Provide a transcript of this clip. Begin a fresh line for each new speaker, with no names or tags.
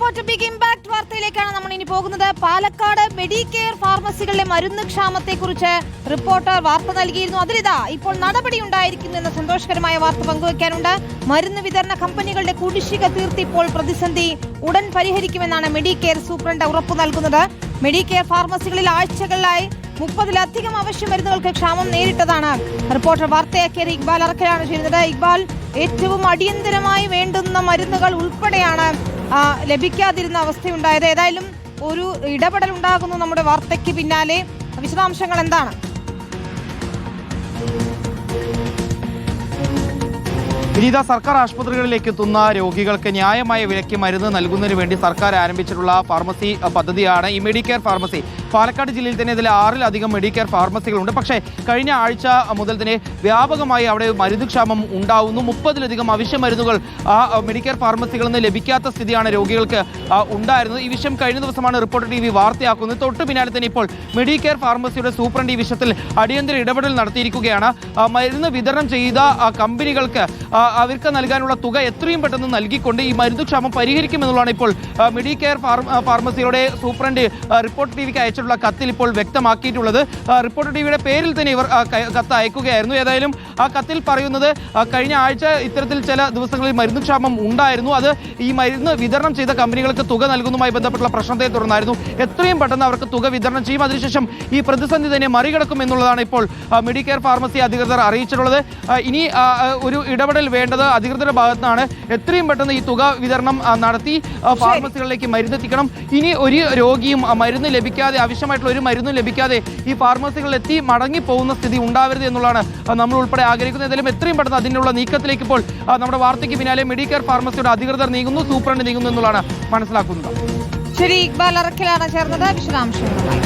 Reporter big impact വാർത്തയിലേക്കാണ് നമ്മൾ ഇനി പോകുന്നത്. പാലക്കാട് മെഡിക്കെയർ ഫാർമസികളിലെ മരുന്ന് ക്ഷാമത്തെക്കുറിച്ച് റിപ്പോർട്ടർ വാർത്ത നൽകിയിരുന്നു. അതിലിതാ ഇപ്പോൾ നടപടി ഉണ്ടായിരിക്കുന്നു എന്ന സന്തോഷകരമായ വാർത്ത പങ്കുവയ്ക്കാനുണ്ട്. മരുന്ന് വിതരണ കമ്പനികളുടെ കുടിശ്ശിക തീർത്തിപ്പോൾ പ്രതിസന്ധി ഉടൻ പരിഹരിക്കുമെന്നാണ് മെഡിക്കെയർ സൂപ്രണ്ട് ഉറപ്പു നൽകുന്നത്. മെഡിക്കെയർ ഫാർമസികളിൽ ആഴ്ചകളിലായി 30-ലധികം അവശ്യ മരുന്നുകൾക്ക് ക്ഷാമം നേരിട്ടതാണ് റിപ്പോർട്ടർ വാർത്തയാക്കിയത്. ഇക്ബാൽ അറക്കലാണ് ചെയ്യുന്നത്. ഇക്ബാൽ, ഏറ്റവും അടിയന്തരമായി വേണ്ടുന്ന മരുന്നുകൾ ഉൾപ്പെടെയാണ് ലഭിക്കാതിരുന്ന അവസ്ഥയുണ്ടായത്. ഏതായാലും ഒരു ഇടപെടൽ ഉണ്ടാകുന്നു നമ്മുടെ വാർത്തയ്ക്ക് പിന്നാലെ. വിശദാംശങ്ങൾ എന്താണ്?
വിനീത, സർക്കാർ ആശുപത്രികളിലേക്ക് എത്തുന്ന രോഗികൾക്ക് ന്യായമായ വിലയ്ക്ക് മരുന്ന് നൽകുന്നതിന് വേണ്ടി സർക്കാർ ആരംഭിച്ചിട്ടുള്ള ഫാർമസി പദ്ധതിയാണ് ഈ മെഡിക്കെയർ ഫാർമസി. പാലക്കാട് ജില്ലയിൽ തന്നെ ഇതിൽ 6-ലധികം മെഡിക്കെയർ ഫാർമസികളുണ്ട്. പക്ഷേ കഴിഞ്ഞ ആഴ്ച മുതൽ തന്നെ വ്യാപകമായി അവിടെ മരുന്ന് ക്ഷാമം ഉണ്ടാവുന്നു. 30-ലധികം അവശ്യ മരുന്നുകൾ മെഡിക്കെയർ ഫാർമസികളിൽ നിന്ന് ലഭിക്കാത്ത സ്ഥിതിയാണ് രോഗികൾക്ക് ഉണ്ടായിരുന്നത്. ഈ വിഷയം കഴിഞ്ഞ ദിവസമാണ് റിപ്പോർട്ടർ TV വാർത്തയാക്കുന്നത്. തൊട്ട് പിന്നാലെ തന്നെ ഇപ്പോൾ മെഡിക്കെയർ ഫാർമസിയുടെ സൂപ്രണ്ട് ഈ വിഷയത്തിൽ അടിയന്തര ഇടപെടൽ നടത്തിയിരിക്കുകയാണ്. മരുന്ന് വിതരണം ചെയ്ത കമ്പനികൾക്ക് അവർക്ക് നൽകാനുള്ള തുക എത്രയും പെട്ടെന്ന് നൽകിക്കൊണ്ട് ഈ മരുന്ന് ക്ഷാമം പരിഹരിക്കുമെന്നുള്ളതാണ് ഇപ്പോൾ മെഡിക്കെയർ ഫാർമസിയുടെ സൂപ്രണ്ട് റിപ്പോർട്ടർ TVക്ക് അയച്ചിട്ടുള്ള കത്തിൽ ഇപ്പോൾ വ്യക്തമാക്കിയിട്ടുള്ളത്. റിപ്പോർട്ടർ TVയുടെ പേരിൽ തന്നെ ഇവർ കത്ത് അയക്കുകയായിരുന്നു. ഏതായാലും ആ കത്തിൽ പറയുന്നത് കഴിഞ്ഞ ആഴ്ച ഇത്തരത്തിൽ ചില ദിവസങ്ങളിൽ മരുന്ന് ക്ഷാമം ഉണ്ടായിരുന്നു. അത് ഈ മരുന്ന് വിതരണം ചെയ്ത കമ്പനികൾക്ക് തുക നൽകുന്നതുമായി ബന്ധപ്പെട്ടുള്ള പ്രശ്നത്തെ തുടർന്നായിരുന്നു. എത്രയും പെട്ടെന്ന് അവർക്ക് തുക വിതരണം ചെയ്യും. അതിനുശേഷം ഈ പ്രതിസന്ധി തന്നെ മറികടക്കും എന്നുള്ളതാണ് ഇപ്പോൾ മെഡിക്കെയർ ഫാർമസി അധികൃതർ അറിയിച്ചിട്ടുള്ളത്. ഇനി ഒരു ഇടപെടൽ വേണ്ടത് അധികൃതരുടെ ഭാഗത്താണ്. എത്രയും പെട്ടെന്ന് ഈ തുക വിതരണം നടത്തി ഫാർമസികളിലേക്ക് മരുന്ന് എത്തിക്കണം. ഇനി ഒരു രോഗിയും മരുന്ന് ലഭിക്കാതെ, ആവശ്യമായിട്ടുള്ള ഒരു മരുന്നും ലഭിക്കാതെ ഈ ഫാർമസികളിൽ എത്തി മടങ്ങിപ്പോകുന്ന സ്ഥിതി ഉണ്ടാവരുത് എന്നുള്ളതാണ് നമ്മൾ ഉൾപ്പെടെ ആഗ്രഹിക്കുന്നത്. ഏതായാലും എത്രയും പെട്ടെന്ന് അതിനുള്ള നീക്കത്തിലേക്ക് ഇപ്പോൾ നമ്മുടെ വാർത്തയ്ക്ക് പിന്നാലെ മെഡിക്കെയർ ഫാർമസിയുടെ അധികൃതർ നീങ്ങുന്നു, സൂപ്രണ്ട് നീങ്ങുന്നു എന്നുള്ളതാണ് മനസ്സിലാക്കുന്നത്.
ശരി, ഇക്ബാൽ അറക്കലാണ് ചേർന്നത് വിശദാംശങ്ങളുമായി.